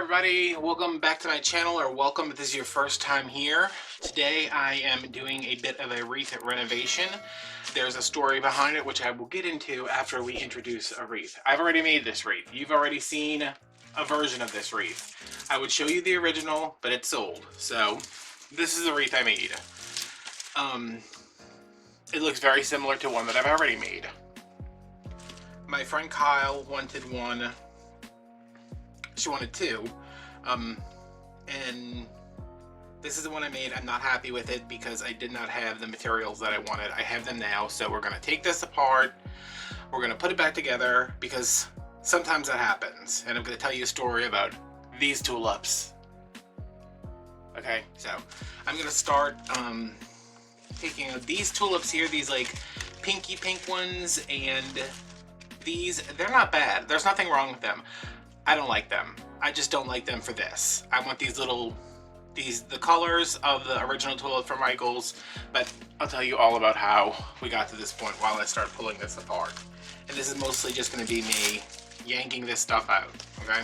everybody, welcome back to my channel, or welcome if this is your first time here. Today I am doing a bit of a wreath renovation. There's a story behind it which I will get into after we introduce a wreath. I've already made this wreath. You've already seen a version of this wreath. I would show you the original, but it's sold. So this is the wreath I made. It looks very similar to one that I've already made. My friend Kyle wanted one. She wanted two, and this is the one I made. I'm not happy with it because I did not have the materials that I wanted. I have them now, so we're going to take this apart. We're going to put it back together because sometimes that happens, and I'm going to tell you a story about these tulips. Okay, so I'm going to start taking these tulips here, these like pinky pink ones, and these, they're not bad. There's nothing wrong with them. I don't like them. I just don't like them for this. I want these little, the colors of the original tulip from Michael's, but I'll tell you all about how we got to this point while I start pulling this apart. And this is mostly just going to be me yanking this stuff out, okay?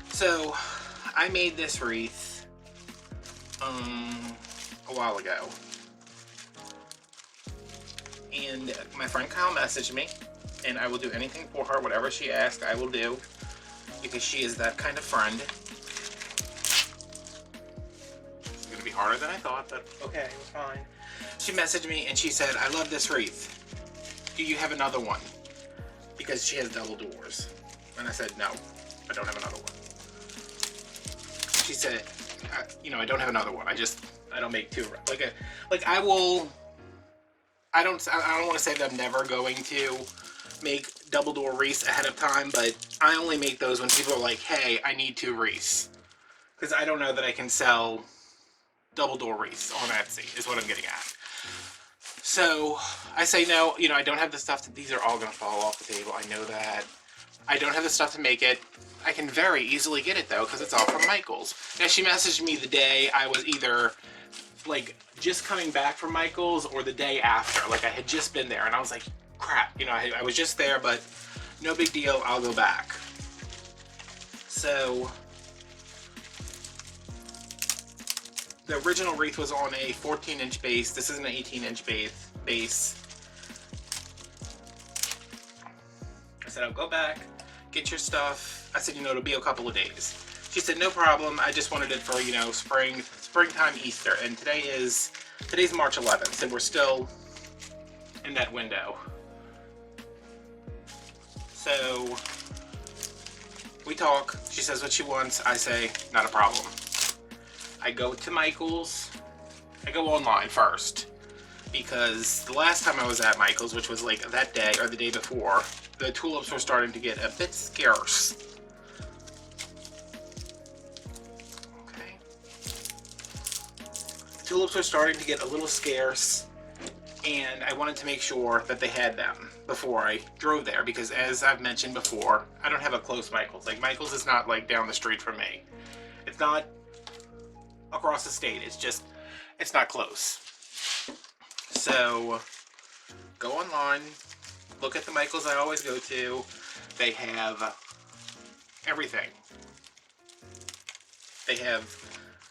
So, I made this wreath a while ago. And my friend Kyle messaged me, and I will do anything for her. Whatever she asks, I will do, because she is that kind of friend. It's going to be harder than I thought, but okay, it was fine. She messaged me and she said, I love this wreath. Do you have another one? Because she has double doors. And I said, no, I don't have another one. She said, you know, I don't have another one. I don't make two. I don't want to say that I'm never going to make double door wreaths ahead of time, but I only make those when people are like, hey, I need two wreaths. Because I don't know that I can sell double door wreaths on Etsy, is what I'm getting at. So I say no, you know, I don't have the stuff to, these are all going to fall off the table, I know that. I don't have the stuff to make it. I can very easily get it though, because it's all from Michael's. Now she messaged me the day I was either like just coming back from Michael's or the day after. Like I had just been there and I was like, crap, you know, I was just there, but no big deal, I'll go back. So the original wreath was on a 14-inch base. This is an 18-inch base. I said, I'll go back, get your stuff. I said, you know, it'll be a couple of days. She said, no problem. I just wanted it for, you know, springtime, Easter. And today's March 11th, and we're still in that window. So we talk. She says what she wants. I say, not a problem. I go to Michael's. I go online first, because the last time I was at Michael's, which was like that day or the day before, the tulips were starting to get a bit scarce. Okay. Tulips were starting to get a little scarce, and I wanted to make sure that they had them before I drove there, because as I've mentioned before, I don't have a close Michael's. Like, Michael's is not like down the street from me. It's not across the state. It's just, it's not close. So go online, look at the Michael's I always go to. They have everything. They have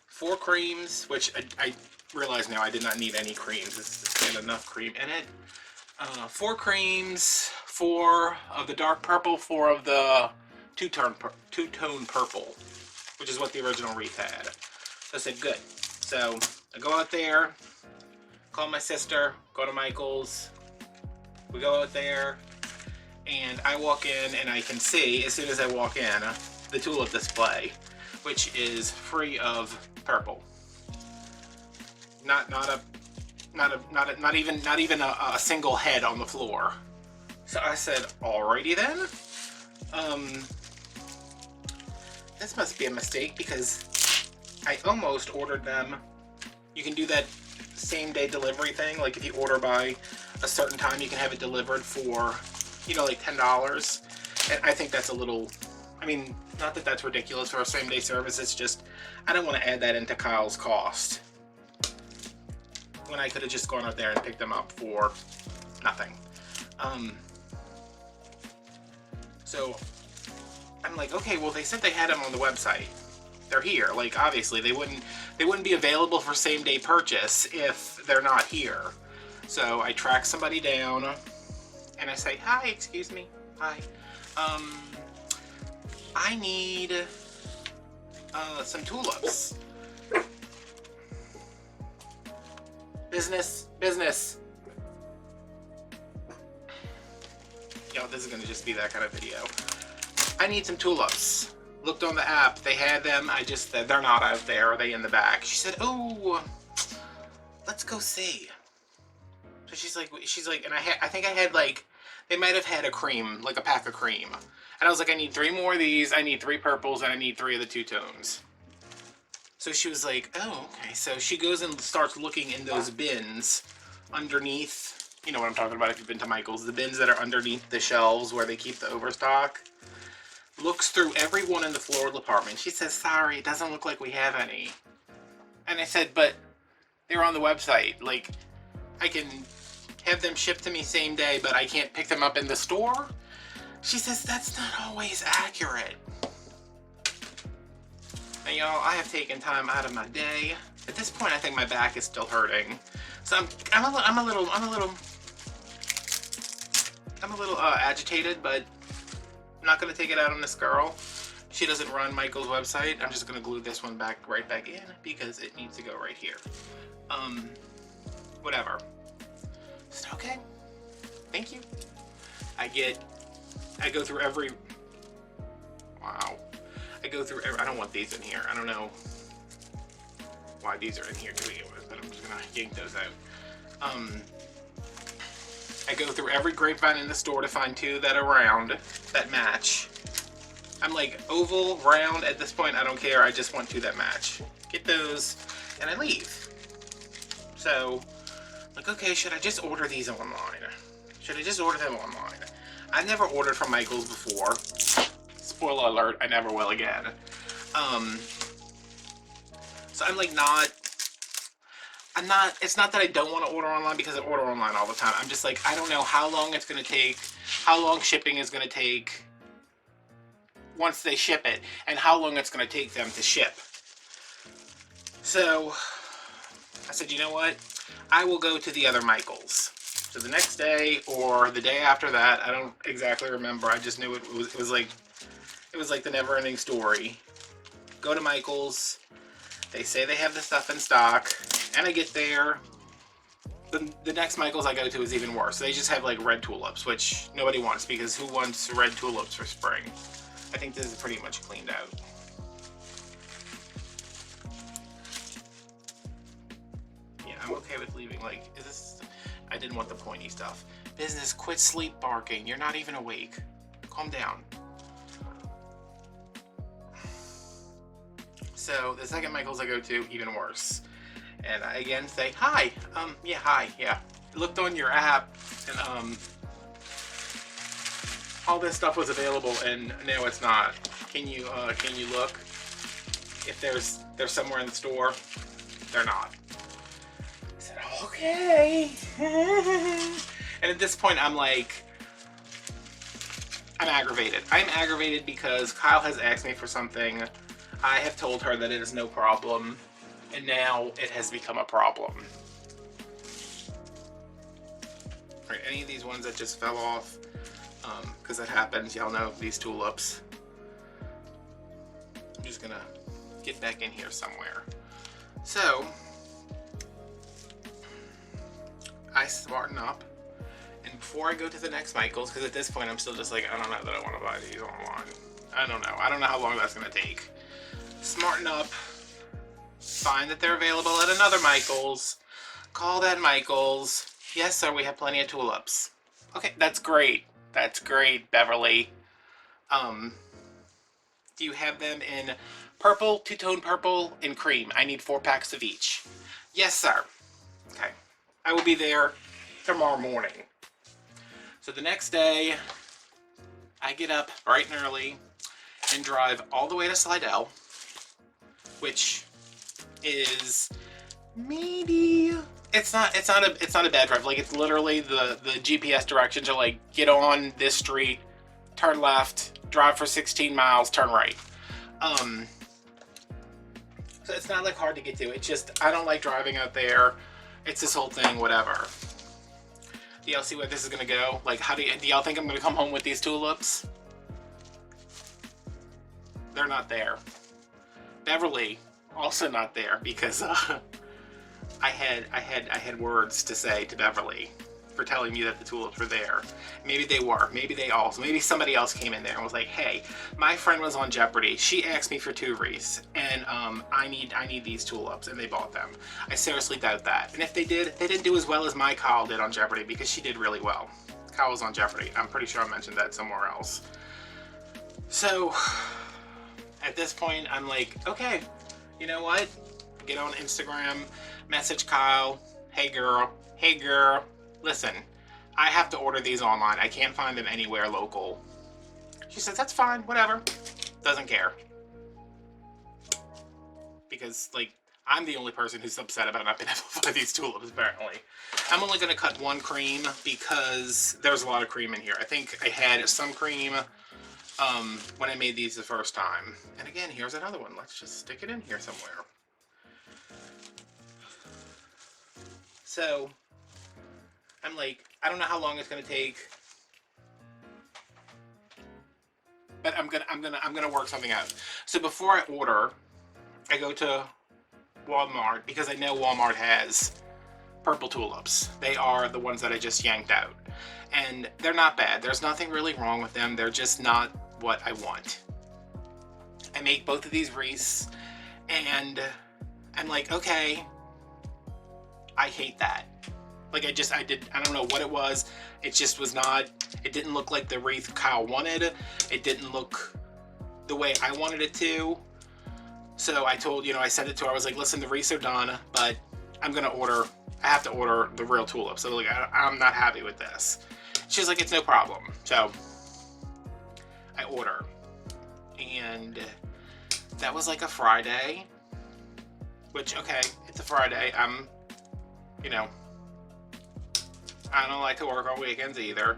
4 creams, which I realize now I did not need any creams. There's enough cream in it. 4 creams, 4 of the dark purple, 4 of the two-tone purple, which is what the original wreath had. So I said, good. So I go out there, call my sister, go to Michael's. We go out there, and I walk in, and I can see, as soon as I walk in, the tulip display, which is free of purple. Not even a single head on the floor. So I said, alrighty then. This must be a mistake, because I almost ordered them. You can do that same day delivery thing. Like if you order by a certain time, you can have it delivered for, you know, like $10. And I think that's a little, I mean, not that that's ridiculous for a same day service. It's just, I don't want to add that into Kyle's cost, when I could have just gone out there and picked them up for nothing. So I'm like, okay, well, they said they had them on the website. They're here. Like, obviously, they wouldn't be available for same-day purchase if they're not here. So I track somebody down, and I say, hi, excuse me, hi. I need some tulips. Business. Yo, this is gonna just be that kind of video. I need some tulips. Looked on the app, they had them. They're not out there. Are they in the back? She said, oh, let's go see. So she's like, and I think I had like, they might have had a cream, like a pack of cream. And I was like, I need 3 more of these. I need 3 purples, and I need 3 of the 2-tones. So she was like, oh, okay. So she goes and starts looking in those bins underneath. You know what I'm talking about if you've been to Michael's. The bins that are underneath the shelves where they keep the overstock. Looks through every one in the floral department. She says, sorry, it doesn't look like we have any. And I said, but they're on the website. Like, I can have them shipped to me same day, but I can't pick them up in the store? She says, that's not always accurate. And y'all, I have taken time out of my day. At this point, I think my back is still hurting. So I'm a little agitated, but I'm not gonna take it out on this girl. She doesn't run Michael's website. I'm just gonna glue this one right back in because it needs to go right here. Whatever. Is it okay? Thank you. I go through every, wow. I go through every, I don't want these in here. I don't know why these are in here to begin with, but I'm just gonna yank those out. I go through every grapevine in the store to find 2 that are round, that match. I'm like, oval, round, at this point, I don't care. I just want 2 that match. Get those, and I leave. So, like, okay, should I just order these online? Should I just order them online? I never ordered from Michael's before. Spoiler alert, I never will again. So I'm like it's not that I don't want to order online because I order online all the time. I'm just like, I don't know how long it's going to take, how long shipping is going to take once they ship it, and how long it's going to take them to ship. So I said, you know what? I will go to the other Michael's. So the next day or the day after that, I don't exactly remember. I just knew it was like the never-ending story. Go to Michael's. They say they have the stuff in stock, and I get there. The next Michael's I go to is even worse. They just have like red tulips, which nobody wants because who wants red tulips for spring? I think this is pretty much cleaned out. Yeah, I'm okay with leaving. Like, is this? I didn't want the pointy stuff. Business, quit sleep barking. You're not even awake. Calm down. So the second Michael's I go to, even worse. And I again say, hi, yeah, hi, yeah. I looked on your app, and all this stuff was available, and now it's not. Can you look? If there's somewhere in the store, they're not. I said, okay. And at this point, I'm like, I'm aggravated. I'm aggravated because Kyle has asked me for something. I have told her that it is no problem, and now it has become a problem. Right, any of these ones that just fell off, because that happens, y'all know these tulips. I'm just gonna get back in here somewhere. So, I smarten up, and before I go to the next Michael's, because at this point I'm still just like, I don't know that I want to buy these online. I don't know how long that's gonna take. Smarten up, find that they're available at another Michael's, call that Michael's. Yes, sir, we have plenty of tulips. Okay, that's great. That's great, Beverly. Do you have them in purple, 2-tone purple, and cream? I need 4 packs of each. Yes, sir. Okay, I will be there tomorrow morning. So the next day, I get up bright and early and drive all the way to Slidell, which is maybe, it's not a bad drive. Like, it's literally the GPS directions are like, get on this street, turn left, drive for 16 miles, turn right. So it's not like hard to get to. It's just, I don't like driving out there. It's this whole thing, whatever. Do y'all see where this is gonna go? Like, do y'all think I'm gonna come home with these tulips? They're not there. Beverly, also not there, because I had words to say to Beverly for telling me that the tulips were there. Maybe they were. Maybe somebody else came in there and was like, hey, my friend was on Jeopardy. She asked me for 2 wreaths, and I need these tulips, and they bought them. I seriously doubt that. And if they did, they didn't do as well as my Kyle did on Jeopardy, because she did really well. Kyle was on Jeopardy. I'm pretty sure I mentioned that somewhere else. So at this point, I'm like, okay, you know what? Get on Instagram, message Kyle, hey girl, listen, I have to order these online. I can't find them anywhere local. She says, that's fine, whatever. Doesn't care. Because, like, I'm the only person who's upset about not being able to find these tulips, apparently. I'm only going to cut 1 cream because there's a lot of cream in here. I think I had some cream when I made these the first time. And again, here's another one. Let's just stick it in here somewhere. So I'm like, I don't know how long it's gonna take, but I'm gonna work something out. So before I order, I go to Walmart, because I know Walmart has purple tulips. They are the ones that I just yanked out, and they're not bad. There's nothing really wrong with them. They're just not what I want. I make both of these wreaths, and I'm like, okay, I hate that. Like, I don't know what it was. It just was not, it didn't look like the wreath Kyle wanted. It didn't look the way I wanted it to. So I told, I sent it to her. I was like, listen, the wreaths are done, but I have to order the real tulips. So like, I'm not happy with this. She's like, it's no problem. So I order. And that was like a Friday, which, okay, it's a Friday. I don't like to work on weekends either,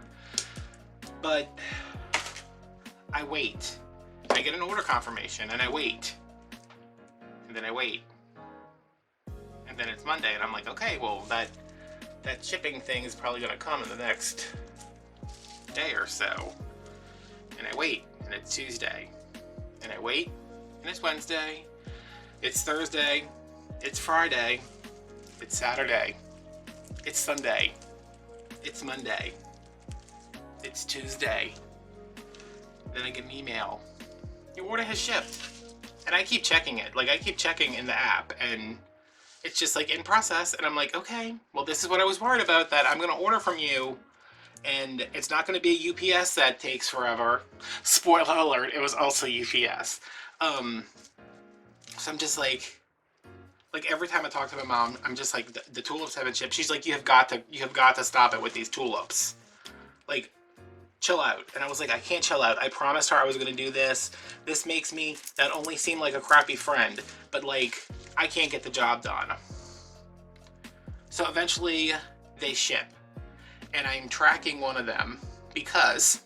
but I wait. I get an order confirmation, and I wait. And then I wait. And then it's Monday, and I'm like, okay, well, that shipping thing is probably going to come in the next day or so. And I wait, and it's Tuesday. And I wait, and it's Wednesday. It's Thursday. It's Friday. It's Saturday. It's Sunday. It's Monday. It's Tuesday. Then I get an email. Your order has shipped. And I keep checking it. Like, I keep checking in the app, and it's just like in process. And I'm like, okay, well, this is what I was worried about, that I'm going to order from you, and it's not going to be a UPS that takes forever. Spoiler alert, it was also UPS. So I'm just like every time I talk to my mom, I'm just like, the tulips haven't shipped. She's like, you have got to stop it with these tulips. Like, chill out. And I was like, I can't chill out. I promised her I was gonna do this. This makes me not only seem like a crappy friend, but like, I can't get the job done. So eventually they ship, and I'm tracking one of them because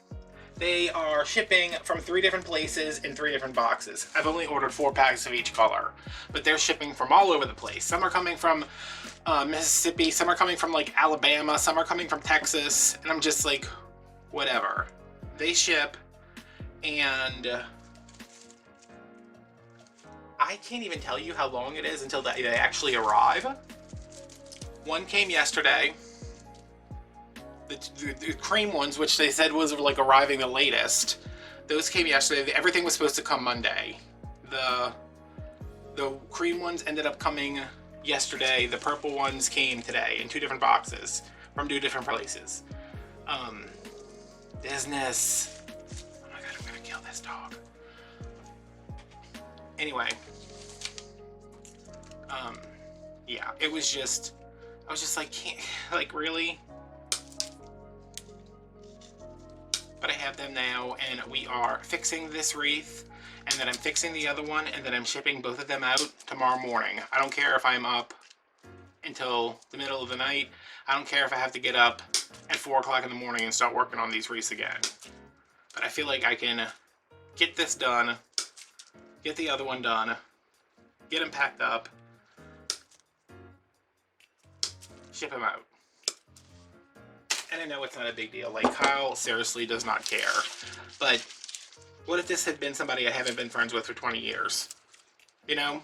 they are shipping from 3 different places in 3 different boxes. I've only ordered 4 packs of each color, but they're shipping from all over the place. Some are coming from Mississippi, some are coming from like Alabama, some are coming from Texas, and I'm just like, whatever. They ship, and I can't even tell you how long it is until they actually arrive. One came yesterday. The cream ones, which they said was like arriving the latest, those came yesterday. Everything was supposed to come Monday. The cream ones ended up coming yesterday. The purple ones came today in 2 different boxes from 2 different places. Business. Oh my god, I'm gonna kill this dog. Anyway, yeah, it was just, I was just like, like, really? But I have them now, and we are fixing this wreath, and then I'm fixing the other one, and then I'm shipping both of them out tomorrow morning. I don't care if I'm up until the middle of the night. I don't care if I have to get up at 4 o'clock in the morning and start working on these wreaths again. But I feel like I can get this done, get the other one done, get them packed up, ship them out. And I know it's not a big deal. Like, Kyle seriously does not care. But what if this had been somebody I haven't been friends with for 20 years? You know?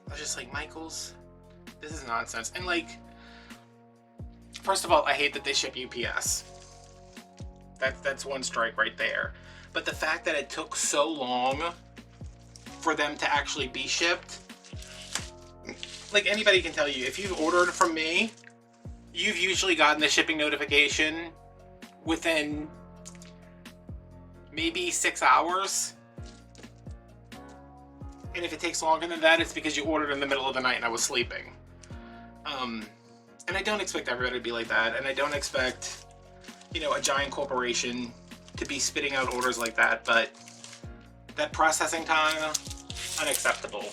I was just like, Michaels, this is nonsense. And like, first of all, I hate that they ship UPS. That's one strike right there. But the fact that it took so long for them to actually be shipped, like anybody can tell you, if you've ordered from me, you've usually gotten the shipping notification within maybe 6 hours. And if it takes longer than that, it's because you ordered in the middle of the night and I was sleeping. And I don't expect everybody to be like that, and I don't expect, you know, a giant corporation to be spitting out orders like that, but that processing time, unacceptable.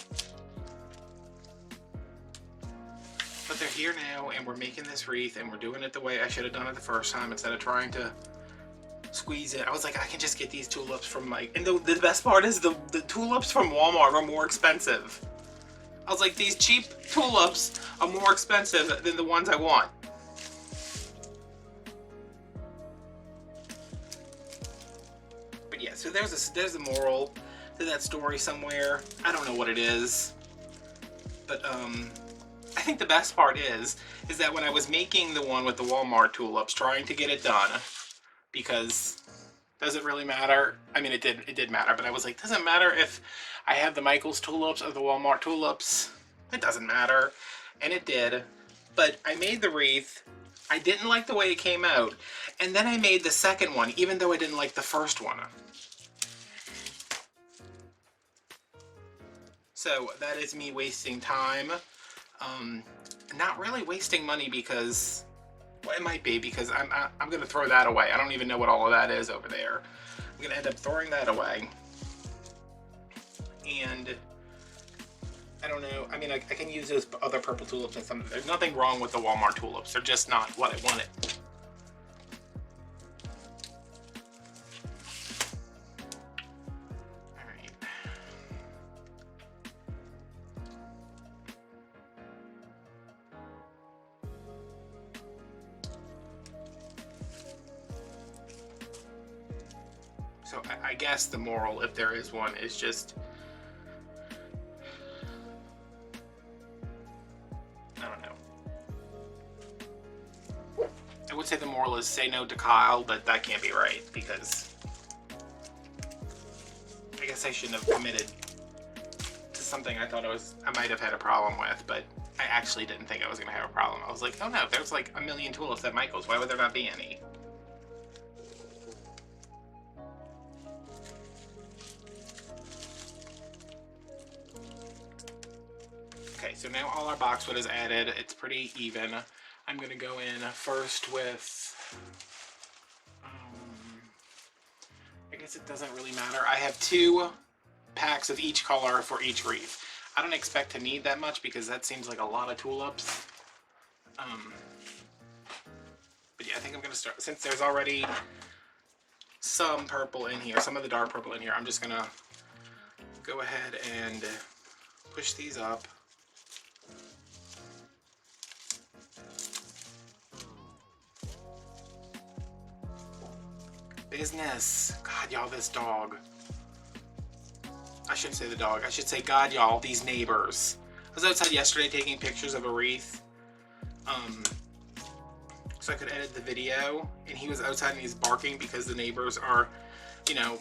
But they're here now, and we're making this wreath, and we're doing it the way I should have done it the first time instead of trying to squeeze it. I was like, I can just get these tulips from my... And the best part is the tulips from Walmart are more expensive. I was like, these cheap tulips are more expensive than the ones I want. But yeah, so there's a moral to that story somewhere. I don't know what it is. But I think the best part is that when I was making the one with the Walmart tulips, trying to get it done, because does it really matter? I mean, it did matter, but I was like, does it matter if I have the Michaels tulips or the Walmart tulips? It doesn't matter. And it did. But I made the wreath. I didn't like the way it came out. And then I made the second one, even though I didn't like the first one. So that is me wasting time. Not really wasting money because, well, it might be, because I'm going to throw that away. I don't even know what all of that is over there. I'm going to end up throwing that away. And I don't know. I mean, I can use those other purple tulips and some. There's nothing wrong with the Walmart tulips. They're just not what I wanted. All right. So I guess the moral, if there is one, is just, I don't know. I would say the moral is say no to Kyle, but that can't be right, because I guess I shouldn't have committed to something I thought I might have had a problem with, but I actually didn't think I was going to have a problem. I was like, oh no, there's like a million tulips at Michael's. Why would there not be any? Okay, so now all our boxwood is added. It's pretty even. I'm going to go in first with, I guess it doesn't really matter. I have 2 packs of each color for each wreath. I don't expect to need that much because that seems like a lot of tulips. But yeah, I think I'm going to start, since there's already some purple in here, some of the dark purple in here, I'm just going to go ahead and push these up. Business. God, y'all, this dog. I shouldn't say the dog. I should say, God, y'all, these neighbors. I was outside yesterday taking pictures of a wreath. So I could edit the video. And he was outside and he's barking because the neighbors are, you know,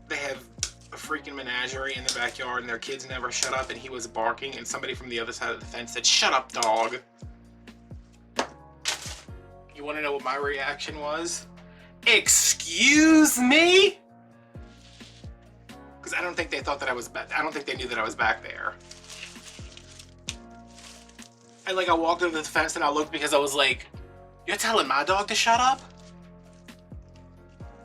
they have a freaking menagerie in the backyard and their kids never shut up, and he was barking, and somebody from the other side of the fence said, "Shut up, dog." You want to know what my reaction was? Excuse me? Because I don't think they thought that I was back. I don't think they knew that I was back there. And like, I walked over the fence and I looked because I was like, you're telling my dog to shut up?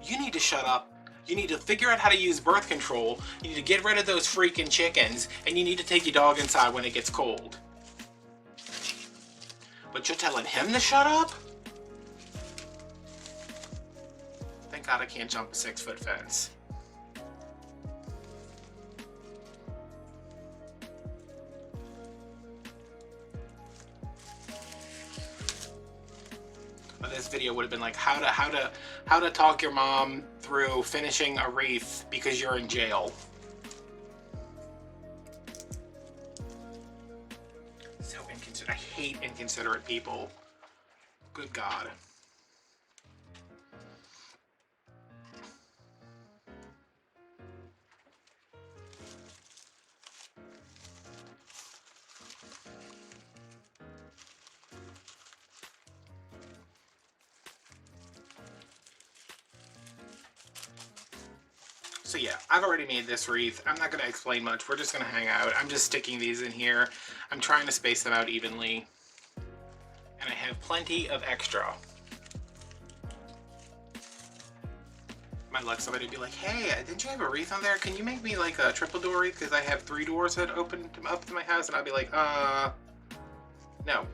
You need to shut up. You need to figure out how to use birth control. You need to get rid of those freaking chickens, and you need to take your dog inside when it gets cold. But you're telling him to shut up? Thank God I can't jump a 6-foot fence. This video would have been like how to talk your mom through finishing a wreath because you're in jail. So inconsiderate. I hate inconsiderate people. Good God. So yeah, I've already made this wreath. I'm not going to explain much. We're just going to hang out. I'm just sticking these in here. I'm trying to space them out evenly. And I have plenty of extra. My luck, somebody would be like, hey, didn't you have a wreath on there? Can you make me like a triple door wreath? Because I have 3 doors that open up to my house. And I'd be like, no.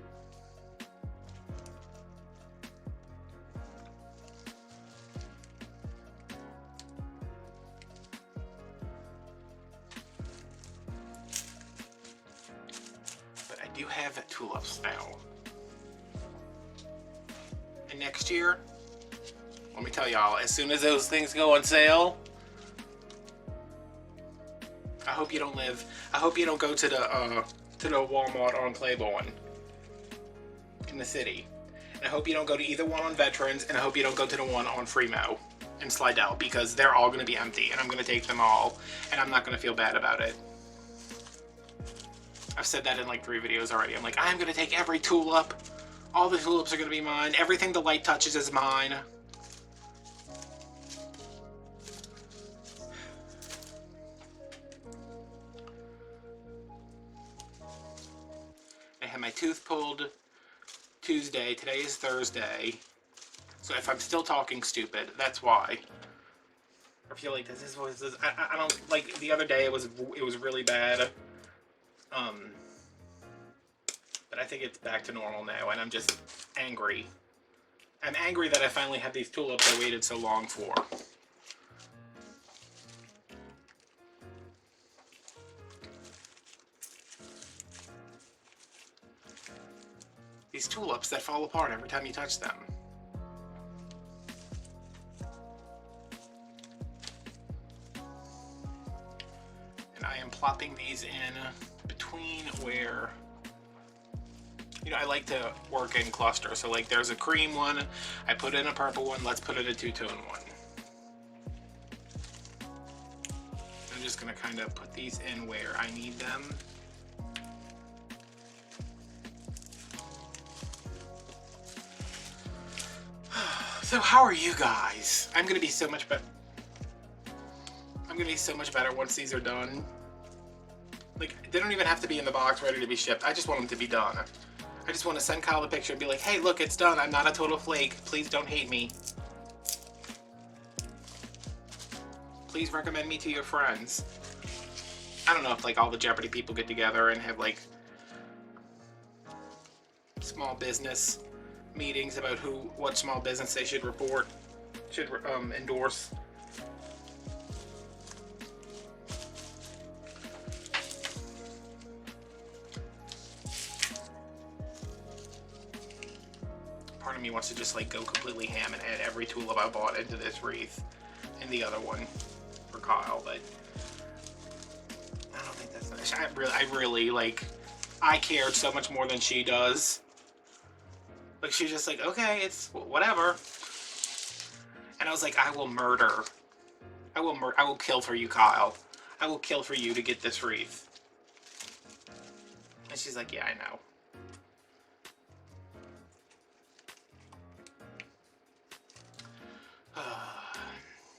You have tulips now. And next year, let me tell y'all, as soon as those things go on sale, I hope you don't go to the Walmart on Claiborne in the city. And I hope you don't go to either one on Veterans, and I hope you don't go to the one on Fremont and Slidell, because they're all going to be empty, and I'm going to take them all, and I'm not going to feel bad about it. I've said that in like 3 videos already. I'm like, I'm going to take every tulip. All the tulips are going to be mine. Everything the light touches is mine. I had my tooth pulled Tuesday. Today is Thursday. So if I'm still talking stupid, that's why. I feel like this is I don't like the other day it was really bad. But I think it's back to normal now, and I'm just angry. I'm angry that I finally have these tulips I waited so long for. These tulips that fall apart every time you touch them. And I am plopping these in between where, you know, I like to work in clusters. So like there's a cream one, I put in a purple one, let's put in a two-tone one. I'm just gonna kind of put these in where I need them. So how are you guys? I'm gonna be so much better. I'm gonna be so much better once these are done. Like, they don't even have to be in the box ready to be shipped. I just want them to be done. I just want to send Kyle the picture and be like, hey, look, it's done. I'm not a total flake. Please don't hate me. Please recommend me to your friends. I don't know if like all the Jeopardy people get together and have like small business meetings about what small business they should endorse. Part of me wants to just like go completely ham and add every tulip I bought into this wreath and the other one for Kyle, but I don't think that's nice. I really like, I cared so much more than she does. Like, she's just like, okay, it's whatever. And I was like, I will murder. I will kill for you, Kyle. I will kill for you to get this wreath. And she's like, yeah, I know.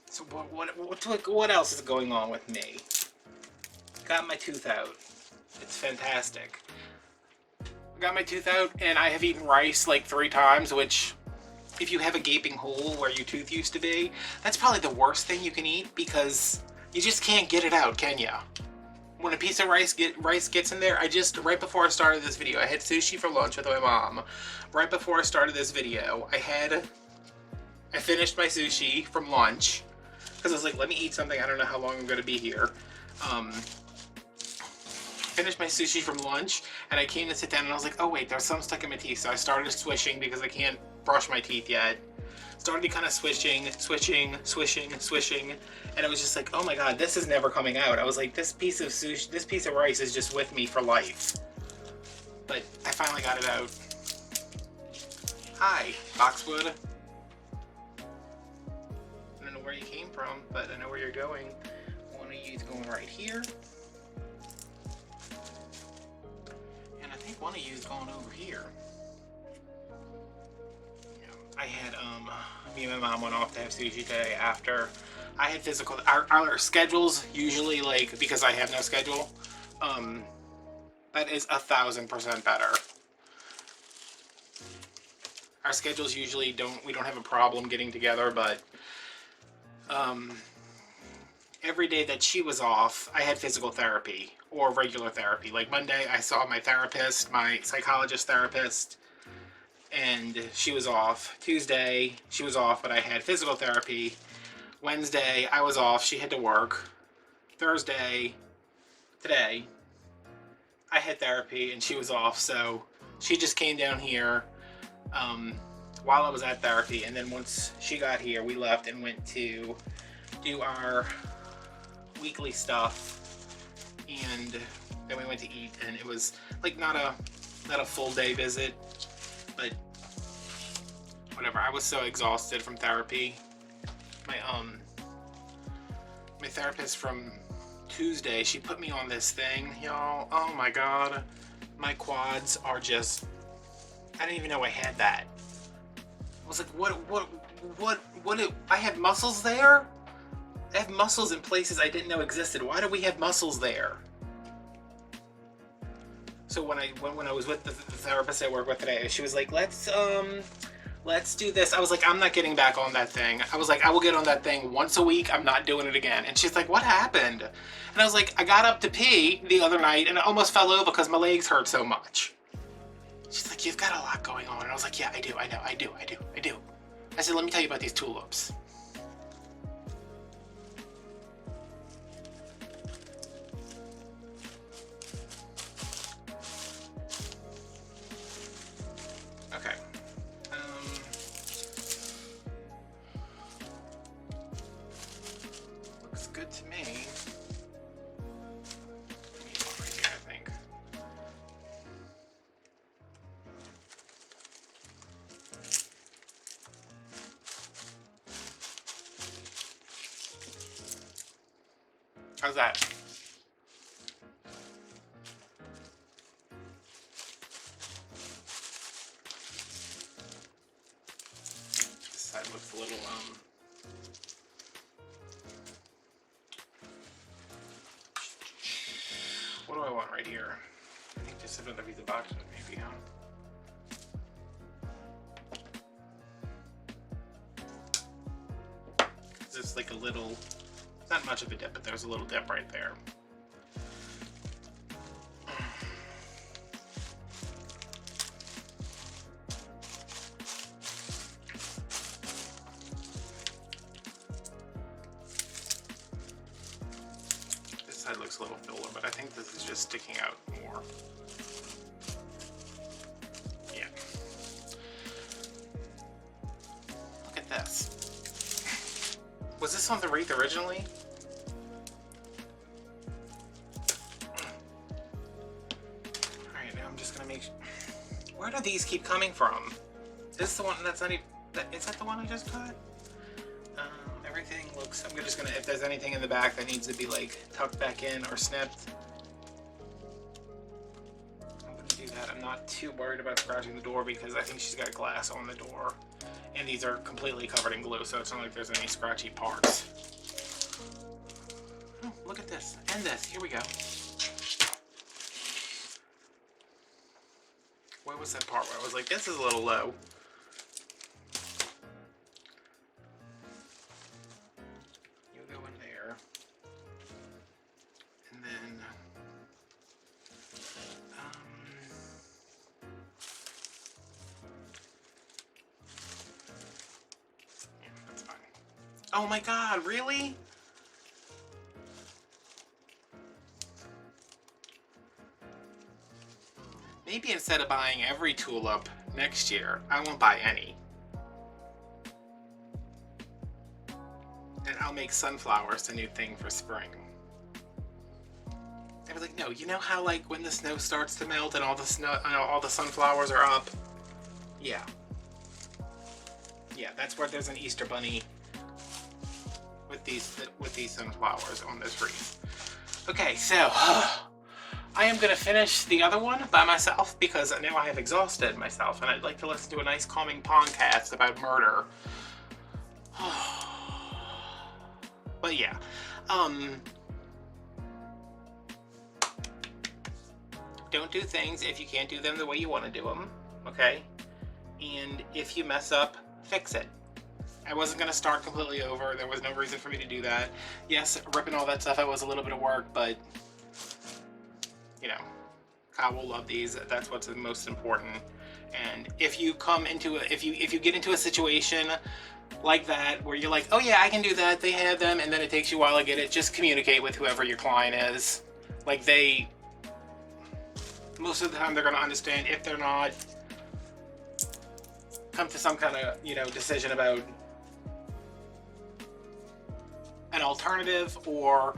So what else is going on with me? Got my tooth out. It's fantastic. Got my tooth out, and I have eaten rice like 3 times, which, if you have a gaping hole where your tooth used to be, that's probably the worst thing you can eat, because you just can't get it out, can ya? when a piece of rice gets in there, right before I started this video, I had sushi for lunch with my mom. Right before I started this video, I finished my sushi from lunch because I was like, let me eat something. I don't know how long I'm going to be here. Finished my sushi from lunch, and I came to sit down, and I was like, oh wait, there's some stuck in my teeth. So I started swishing because I can't brush my teeth yet. Started kind of swishing, and it was just like, oh my god, this is never coming out. I was like, this piece of sushi, this piece of rice is just with me for life. But I finally got it out. Hi, Boxwood. I don't know where you came from, but I know where you're going. One of you is going right here. And I think one of you is going over here. I had, me and my mom went off to have sushi today after I had physical, our schedules usually, like, because I have no schedule, that is 1000% better. Our schedules usually we don't have a problem getting together, but, every day that she was off, I had physical therapy or regular therapy. Like Monday, I saw my therapist, my psychologist therapist, and she was off. Tuesday, she was off, but I had physical therapy. Wednesday, I was off. She had to work. Thursday, today, I had therapy, and she was off. So she just came down here while I was at therapy, and then once she got here, we left and went to do our weekly stuff, and then we went to eat, and it was like not a full day visit, but whatever. I was so exhausted from therapy. My therapist from Tuesday, she put me on this thing, y'all. Oh my god, my quads are just, I didn't even know I had that. I was like, what, I have muscles there? I have muscles in places I didn't know existed. Why do we have muscles there? So when I was with the therapist I work with today, she was like, let's do this. I was like, I'm not getting back on that thing. I was like, I will get on that thing once a week. I'm not doing it again. And she's like, what happened? And I was like, I got up to pee the other night and I almost fell over because my legs hurt so much. She's like, you've got a lot going on. And I was like, yeah, I do. I know. I do. I said, let me tell you about these tulips. Okay. Looks good to me. I need one right here, I think. How's that? This side looks a little, what do I want right here? I think just another piece of boxwood, maybe, huh? It's like a little, not much of a dip, but there's a little dip right there. This side looks a little fuller, but I think this is just sticking out more. Yeah. Look at this. Was this on the Wreath originally? Alright, now I'm just gonna make... Where do these keep coming from? Is this the one that's not even... Is that the one I just cut? Everything looks... I'm just gonna... If there's anything in the back that needs to be, like, tucked back in or snipped, I'm gonna do that. I'm not too worried about scratching the door because I think she's got glass on the door. And these are completely covered in glue, so it's not like there's any scratchy parts. Oh, look at this. And this. Here we go. Where was that part where I was like, this is a little low? You go in there. And then Oh my god, really? Maybe instead of buying every tulip next year, I won't buy any. And I'll make sunflowers the new thing for spring. I was like, no, you know how like when the snow starts to melt and all the snow, all the sunflowers are up? Yeah. Yeah, that's where there's an Easter bunny with these sunflowers on this wreath. Okay, so I am gonna finish the other one by myself because now I have exhausted myself and I'd like to listen to a nice calming podcast about murder. But yeah, don't do things if you can't do them the way you want to do them, okay? And if you mess up, fix it. I wasn't going to start completely over. There was no reason for me to do that. Yes, ripping all that stuff out was a little bit of work, but, you know, Kyle will love these. That's what's the most important. And if you come into if you get into a situation like that where you're like, oh yeah, I can do that, they have them, and then it takes you a while to get it, just communicate with whoever your client is. Like, most of the time they're going to understand. If they're not, come to some kind of, you know, decision about an alternative or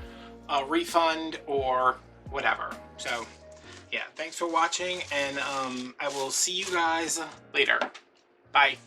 a refund or whatever. So yeah, thanks for watching, and I will see you guys later. Bye.